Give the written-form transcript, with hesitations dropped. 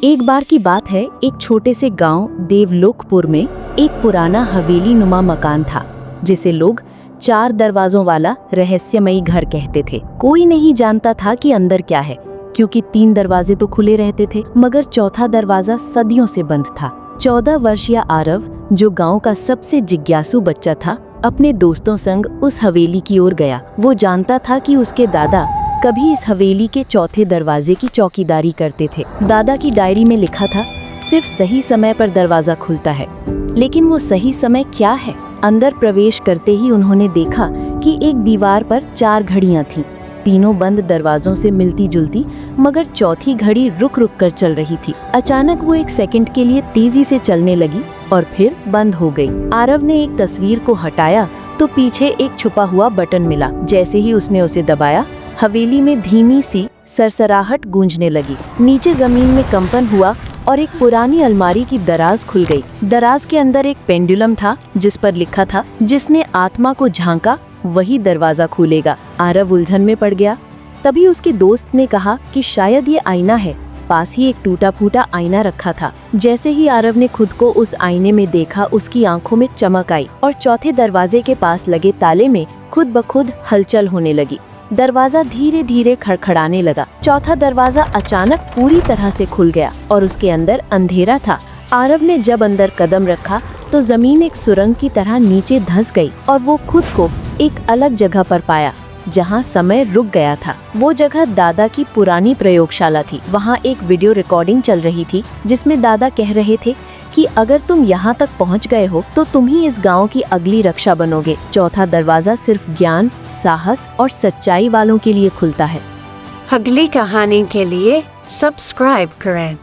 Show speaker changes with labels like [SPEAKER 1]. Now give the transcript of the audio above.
[SPEAKER 1] एक बार की बात है, एक छोटे से गांव देवलोकपुर में एक पुराना हवेली नुमा मकान था, जिसे लोग 4 दरवाजों वाला रहस्यमयी घर कहते थे। कोई नहीं जानता था कि अंदर क्या है, क्योंकि 3 दरवाजे तो खुले रहते थे, मगर चौथा दरवाजा सदियों से बंद था। 14 वर्षीय आरव, जो गांव का सबसे जिज्ञासु बच्चा था, अपने दोस्तों संग उस हवेली की ओर गया। वो जानता था कि उसके दादा कभी इस हवेली के चौथे दरवाजे की चौकीदारी करते थे। दादा की डायरी में लिखा था, सिर्फ सही समय पर दरवाजा खुलता है। लेकिन वो सही समय क्या है? अंदर प्रवेश करते ही उन्होंने देखा कि एक दीवार पर 4 घड़ियां थीं, तीनों बंद दरवाजों से मिलती जुलती, मगर चौथी घड़ी रुक रुक कर चल रही थी। अचानक वो 1 सेकंड के लिए तेजी से चलने लगी और फिर बंद हो गई। आरव ने एक तस्वीर को हटाया तो पीछे एक छुपा हुआ बटन मिला। जैसे ही उसने उसे दबाया, हवेली में धीमी सी सरसराहट गूंजने लगी। नीचे जमीन में कंपन हुआ और एक पुरानी अलमारी की दराज खुल गई। दराज के अंदर एक पेंडुलम था, जिस पर लिखा था, जिसने आत्मा को झांका वही दरवाजा खोलेगा। आरव उलझन में पड़ गया। तभी उसके दोस्त ने कहा कि शायद ये आईना है। पास ही एक टूटा फूटा आईना रखा था। जैसे ही आरव ने खुद को उस आईने में देखा, उसकी आंखों में चमक आई और चौथे दरवाजे के पास लगे ताले में खुद ब खुद हलचल होने लगी। दरवाजा धीरे धीरे खड़खड़ाने लगा। चौथा दरवाजा अचानक पूरी तरह से खुल गया और उसके अंदर अंधेरा था। आरव ने जब अंदर कदम रखा तो जमीन एक सुरंग की तरह नीचे धंस गई और वो खुद को एक अलग जगह पर पाया, जहाँ समय रुक गया था। वो जगह दादा की पुरानी प्रयोगशाला थी। वहाँ एक वीडियो रिकॉर्डिंग चल रही थी, जिसमें दादा कह रहे थे कि अगर तुम यहाँ तक पहुँच गए हो तो तुम ही इस गांव की अगली रक्षा बनोगे। चौथा दरवाजा सिर्फ ज्ञान, साहस और सच्चाई वालों के लिए खुलता है।
[SPEAKER 2] अगली कहानी के लिए सब्सक्राइब करें।